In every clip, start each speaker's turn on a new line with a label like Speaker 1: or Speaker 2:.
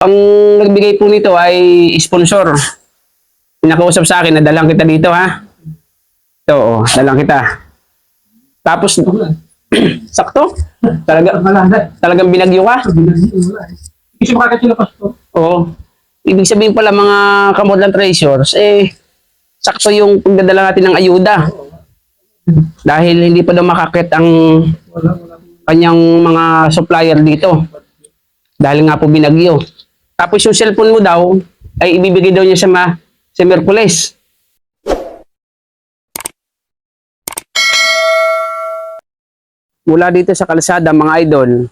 Speaker 1: Ang nagbigay po nito ay sponsor. Pinakausap sa akin na dalang kita dito ha. Ito, oh, dalang kita. Tapos, sakto. Talagang binagyo ka.
Speaker 2: Kasi makakit sila pasto.
Speaker 1: Oo. Ibig sabihin pala mga Kamodlan Treasures, sakto yung pagdadala natin ng ayuda. Dahil hindi pa daw makakit ang kanyang mga supplier dito. Dahil nga po binagyo. Tapos yung cellphone mo daw, ay ibibigay daw niya sa Merkules. Mula dito sa kalsada, mga idol,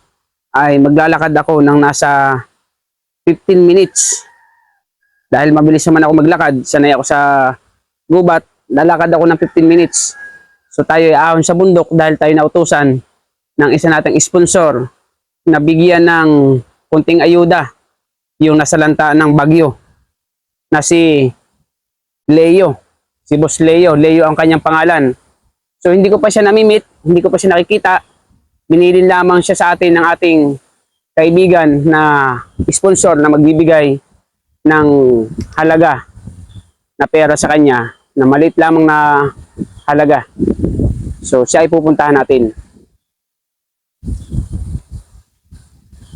Speaker 1: ay maglalakad ako ng nasa 15 minutes. Dahil mabilis naman ako maglakad, sanay ako sa gubat, lalakad ako ng 15 minutes. So tayo ay ahon sa bundok dahil tayo nautusan ng isa nating sponsor na bigyan ng kunting ayuda yung nasalanta ng bagyo na si Leo. Si Boss Leo. Leo ang kanyang pangalan. So hindi ko pa siya namimit, hindi ko pa siya nakikita. Binilin lamang siya sa atin ng ating kaibigan na sponsor na magbibigay ng halaga na pera sa kanya, na maliit lamang na halaga. So siya ay pupuntahan natin.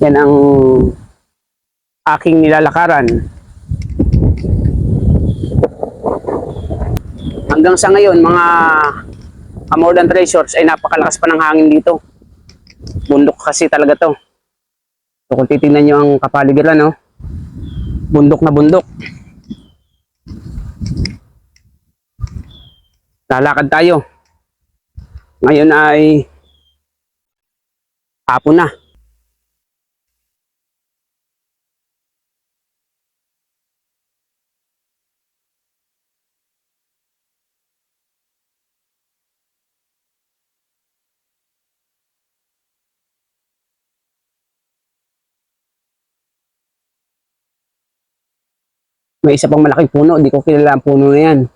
Speaker 1: Yan ang aking nilalakaran. Hanggang sa ngayon, mga Kamodlan Treasures, ay napakalakas pa ng hangin dito. Bundok kasi talaga to. So kung titignan nyo ang kapaligiran, no? Bundok na bundok. Lalakad tayo. Ngayon ay hapon na. May isa pang malaking puno. Di ko kilala ang puno na yan.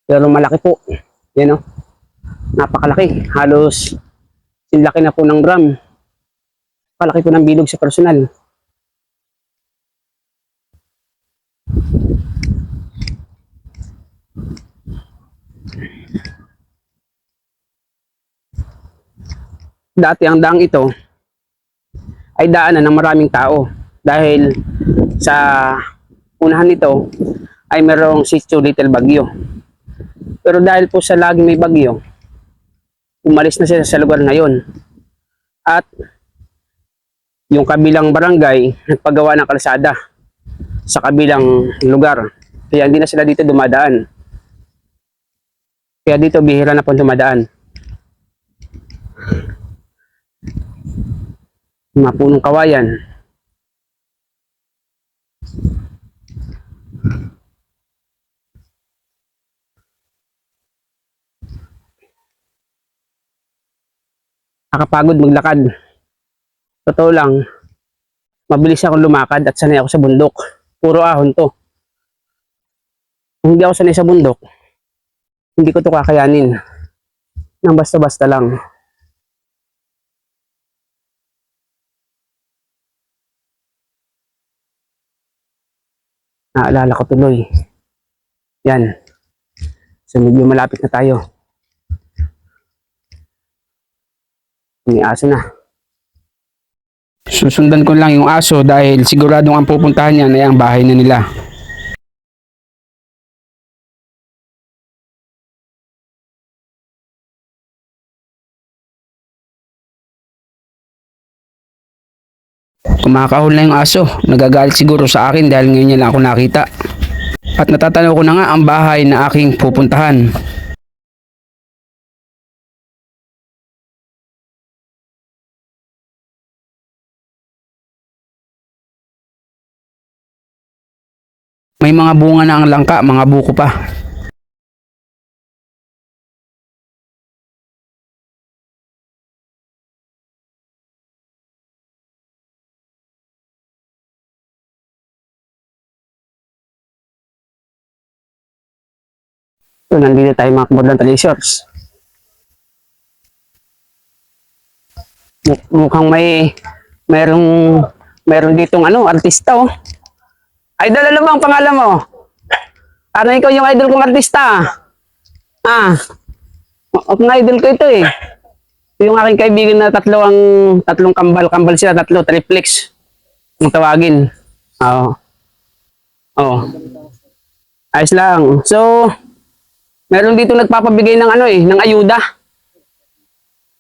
Speaker 1: Pero malaki po. Yan o. Napakalaki. Halos sinlaki na po ng drum. Palaki po ng bilog sa personal. Dati ang daang ito ay daanan ng maraming tao. Dahil sa unahan nito ay merong sitio Little Bagyo. Pero dahil po sa laging may bagyo, umalis na sila sa lugar na yon. At yung kabilang barangay nagpagawa ng kalsada sa kabilang lugar. Kaya hindi na sila dito dumadaan. Kaya dito bihira na po dumadaan. Mga punong kawayan. Nakapagod maglakad. Totoo lang, mabilis akong lumakad at sanay ako sa bundok. Puro ahon to. Kung hindi ako sanay sa bundok, hindi ko to kakayanin. Nang basta-basta lang. Naalala ko tuloy. Yan. So medyo malapit na tayo. May aso na. Susundan ko lang yung aso dahil siguradong ang pupuntahan niya ay ang bahay na nila. Kumakahol na yung aso. Nagagalit siguro sa akin dahil ngayon niya lang ako nakita. At natatanaw ko na nga ang bahay na aking pupuntahan. May mga bunga na ang langka, mga buko pa. So, nandito tayo mga Kamodlan Treasures. Mukhang mayroong Meron ditong ano, artista oh. Idol, ano bang pangalan mo? Ano ikaw yung idol kong artista? Ah, ang idol ko ito eh. Ito yung aking kaibigan na tatlong kambal sila, triplex. Kung tawagin. Oo. Oo. Ayos lang. So, meron dito nagpapabigay ng ano eh, ng ayuda.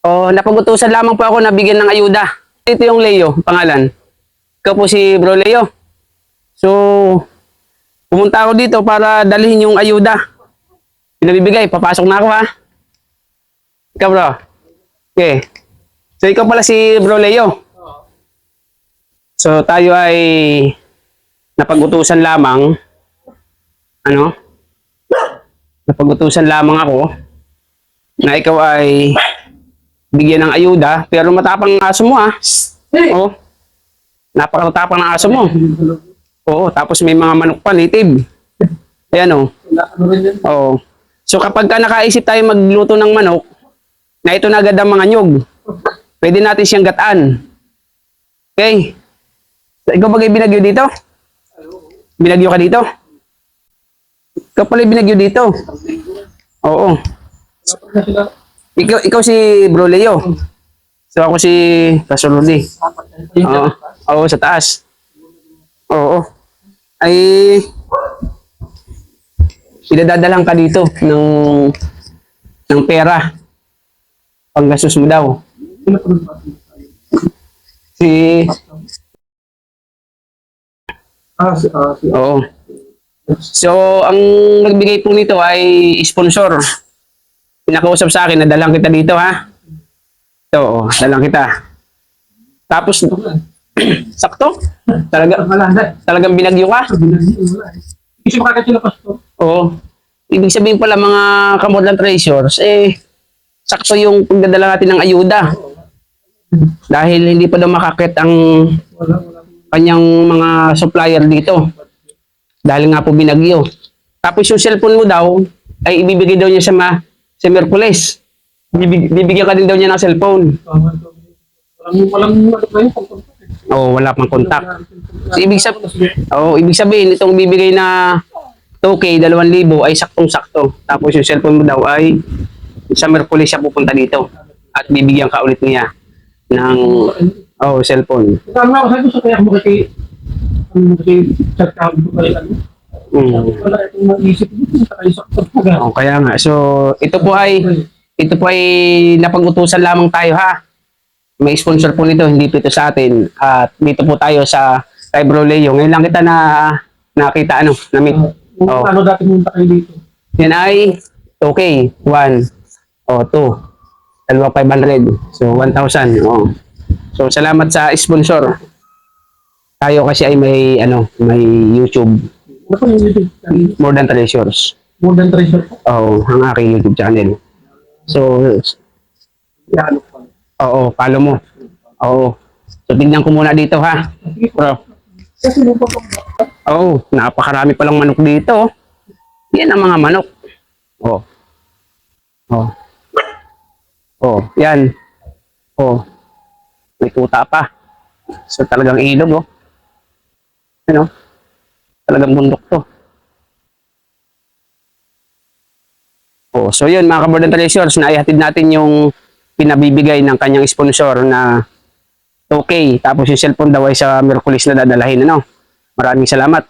Speaker 1: O, napagutusan lamang po ako na bigyan ng ayuda. Ito yung Leo, pangalan. Ikaw po si Bro Leo. So, pumunta ako dito para dalhin yung ayuda. Pinabibigay, papasok na ako ha. Ikaw bro. Okay. So, ikaw pala si Bro Leo. So, tayo ay napagutusan lamang. Ano? Napagutusan lamang ako na ikaw ay bigyan ng ayuda, pero matapang ang aso mo ah. Oo. Napakatapang ng aso mo. Oo, tapos may mga manok pa, native. Ayan oh.
Speaker 2: Ano rin yan?
Speaker 1: Oo. So kapag ka nakaisip tayo magluto ng manok, na ito na agad ang mga nyog, pwede natin siyang gataan. Okay. So, ikaw ba kayo binagyo dito? Binagyo ka dito? Ikaw pala yung binagyo dito. Oo.
Speaker 2: Dapat na sila.
Speaker 1: Ikaw si Bro Leo. So ako si Kasuludi. Oo. Oo, sa taas. Oo. Ay idadadalang ka dito ng pera. Panggastos mo daw. Si Oo. So ang nagbigay po nito ay sponsor. Pinakausap sa akin na dalang kita dito ha. Ito, oh, dalang kita. Tapos sakto? Talagang binagyo ka?
Speaker 2: Kasi makakit sila pastor.
Speaker 1: Oo. Ibig sabihin pala mga Kamodlan Treasures, sakto yung pagdadala natin ng ayuda. Dahil hindi pa daw makakit ang
Speaker 2: Wala.
Speaker 1: kanyang mga supplier dito. Dahil nga po binagyo. Tapos yung cellphone mo daw, ay ibibigay daw niya sa Merkules. Bibigyan ka din daw niya ng cellphone.
Speaker 2: Walang ano ba yun?
Speaker 1: Oo, wala pang contact. So, ibig sabihin, itong bibigay na 2K, 2,000 ay saktong-sakto. Tapos yung cellphone mo daw ay sa Merkulis siya pupunta dito. At bibigyan ka ulit niya ng cellphone.
Speaker 2: Tama ako sabi sa kaya mo kasi chat ka ko pala ano. Wala itong maisip dito sa kayo sakto.
Speaker 1: Kaya nga. So, ito po ay napag-utusan lamang tayo ha. May sponsor po nito, hindi po ito sa atin. At dito po tayo sa kay Bro Leo. Ngayon lang kita nakita na-meet.
Speaker 2: Ano dati munta kayo dito?
Speaker 1: Yan ay okay, 1 o 2, 500. So 1,000. Oh. So salamat sa sponsor. Tayo kasi ay may YouTube,
Speaker 2: Ano pa yung YouTube channel?
Speaker 1: More Than Treasures.
Speaker 2: More than treasure po.
Speaker 1: Oo, ang aking YouTube channel. So
Speaker 2: Yan.
Speaker 1: oo, follow mo. Oo. So tignan ko muna dito ha.
Speaker 2: Sige po.
Speaker 1: Bro.
Speaker 2: Kasi nung pa
Speaker 1: Oh, napakarami palang manok dito. Yan ang mga manok. Oh. Oh. Oh, yan. Oh. May tuta pa. So talagang ilog oh. Ano? Talagang bundok to. Oh, so yun mga Kamodlan Treasures, naihatid natin yung pinabibigay ng kanyang sponsor na 2K. Tapos yung cellphone daw ay sa Merkulis na dadalahin. Maraming salamat.